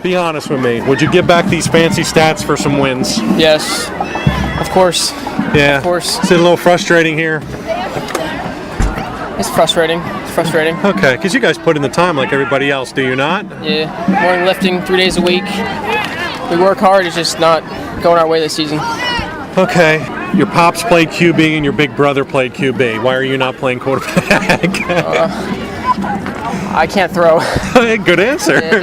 Be honest with me. Would you give back these fancy stats for some wins? Yes, of course. Yeah. Of course. Is it a little frustrating here? It's frustrating. Okay, because you guys put in the time like everybody else, do you not? Yeah. Morning lifting 3 days a week. We work hard. It's just not going our way this season. Okay. Your pops played QB and your big brother played QB. Why are you not playing quarterback? I can't throw. Good answer. Yeah, it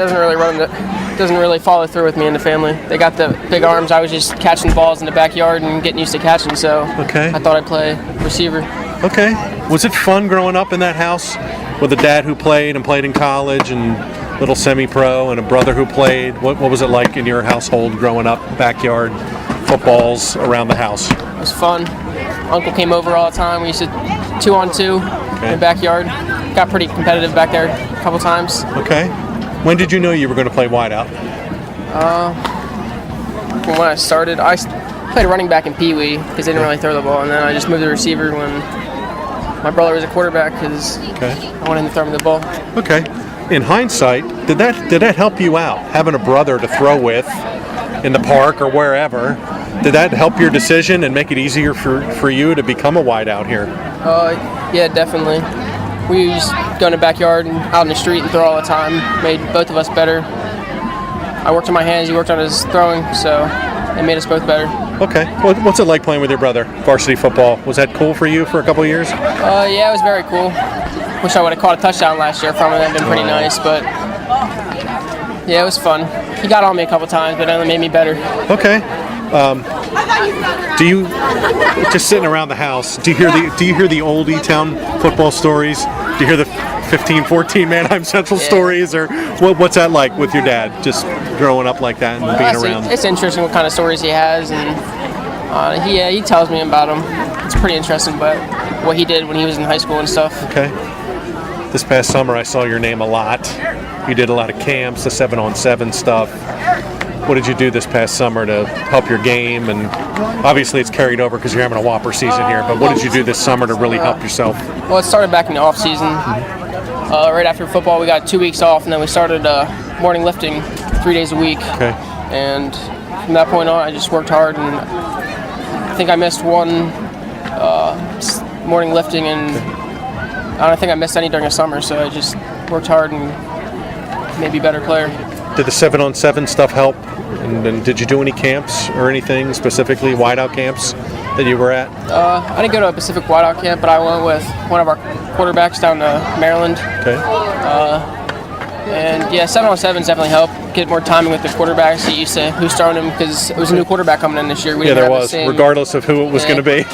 doesn't really follow through with me and the family. They got the big arms. I was just catching balls in the backyard and getting used to catching, so okay. I thought I'd play receiver. Okay. Was it fun growing up in that house with a dad who played in college and little semi-pro and a brother who played? What was it like in your household growing up, backyard footballs around the house? It was fun. Uncle came over all the time. We used to 2-on-2 in the backyard. Got pretty competitive back there a couple times. Okay. When did you know you were going to play wideout? When I started, I played running back in Pee Wee because they didn't really throw the ball, and then I just moved to receiver when my brother was a quarterback because I wanted him to throw me the ball. Okay. In hindsight, did that help you out, having a brother to throw with in the park or wherever? Did that help your decision and make it easier for you to become a wideout here? Yeah, definitely. We used to go in the backyard and out in the street and throw all the time. Made both of us better. I worked on my hands, he worked on his throwing, so it made us both better. Okay. What's it like playing with your brother, varsity football? Was that cool for you for a couple of years? Yeah, it was very cool. Wish I would have caught a touchdown last year from him. That would have been pretty nice, but yeah, it was fun. He got on me a couple times, but it only made me better. Okay. Do you, just sitting around the house, do you hear the old E-Town football stories? Do you hear the 15-14 Manheim Central stories, or what's that like with your dad, just growing up like that and being around? It's interesting what kind of stories he has, and he tells me about them. It's pretty interesting, but what he did when he was in high school and stuff. Okay. This past summer I saw your name a lot. You did a lot of camps, the 7-on-7 stuff. What did you do this past summer to help your game? And obviously it's carried over because you're having a Whopper season here, but what did you do this summer to really help yourself? Well, it started back in the off season. Right after football, we got 2 weeks off, and then we started morning lifting 3 days a week. Okay. And from that point on, I just worked hard, and I think I missed one morning lifting, and I don't think I missed any during the summer, so I just worked hard and made me a better player. Did the 7-on-7 stuff help? And then did you do any camps or anything, specifically wideout camps that you were at? I didn't go to a Pacific wideout camp, but I went with one of our quarterbacks down to Maryland. Okay. And yeah, 7-on-7s definitely help get more timing with the quarterbacks. Get used to who's throwing them because it was a new quarterback coming in this year. There was, regardless of who it was going to be.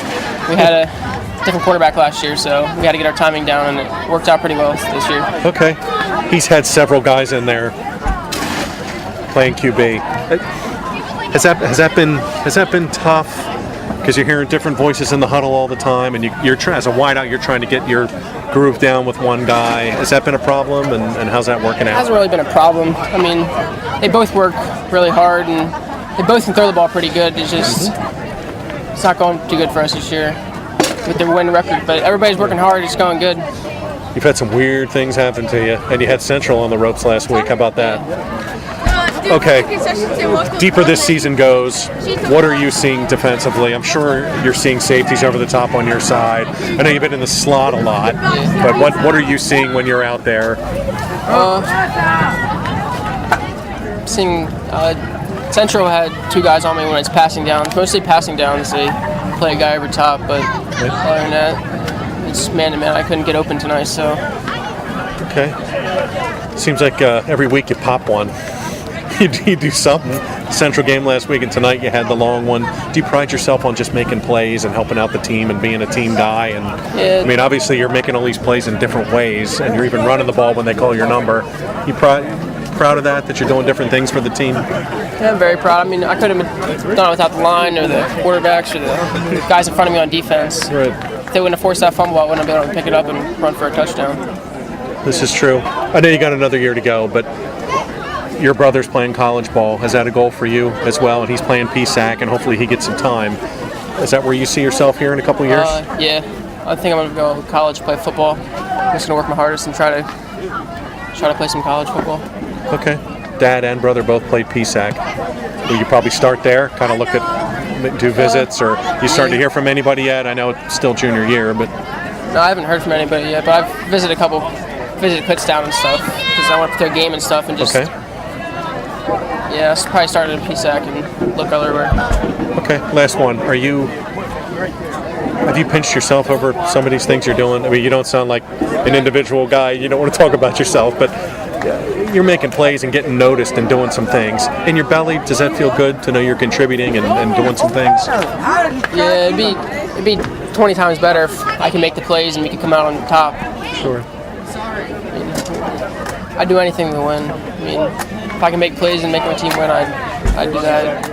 We had a different quarterback last year, so we had to get our timing down, and it worked out pretty well this year. Okay. He's had several guys in there playing QB. Has that been tough? Because you're hearing different voices in the huddle all the time, and you're as a wideout, you're trying to get your groove down with one guy. Has that been a problem, and how's that working out? It hasn't really been a problem. I mean, they both work really hard, and they both can throw the ball pretty good. It's just it's not going too good for us this year with their win record. But everybody's working hard. It's going good. You've had some weird things happen to you, and you had Central on the ropes last week. How about that? Okay, deeper this season goes, what are you seeing defensively? I'm sure you're seeing safeties over the top on your side. I know you've been in the slot a lot, but what are you seeing when you're out there? Seeing Central had 2 guys on me when it's passing down. Mostly passing downs, they play a guy over top, but other than that, it's man-to-man. I couldn't get open tonight, so. Okay. Seems like every week you pop one. You do something. Central game last week, and tonight you had the long one. Do you pride yourself on just making plays and helping out the team and being a team guy? And I mean, obviously you're making all these plays in different ways, and you're even running the ball when they call your number. You proud of that you're doing different things for the team? Yeah, I'm very proud. I mean, I could have done it without the line or the quarterbacks or the guys in front of me on defense. Right. If they wouldn't have forced that fumble, I wouldn't have been able to pick it up and run for a touchdown. This is true. I know you got another year to go, but your brother's playing college ball. Is that a goal for you as well? And he's playing PSAC, and hopefully he gets some time. Is that where you see yourself here in a couple of years? Yeah. I think I'm going to go to college, play football. I'm just going to work my hardest and try to play some college football. Okay. dad and brother both played PSAC. Will you probably start there, kind of look at, do visits, or you starting to hear from anybody yet? I know it's still junior year, but... No, I haven't heard from anybody yet, but I've visited Kutztown and stuff, because I went to a game and stuff, and just... Okay. Yeah, I probably started at PSAC and look everywhere. Okay, last one. Have you pinched yourself over some of these things you're doing? I mean, you don't sound like an individual guy. You don't want to talk about yourself, but you're making plays and getting noticed and doing some things. In your belly, does that feel good to know you're contributing and doing some things? Yeah, it'd be 20 times better if I can make the plays and we can come out on top. Sure. I'd do anything to win. I mean, if I can make plays and make my team win, I'd do that.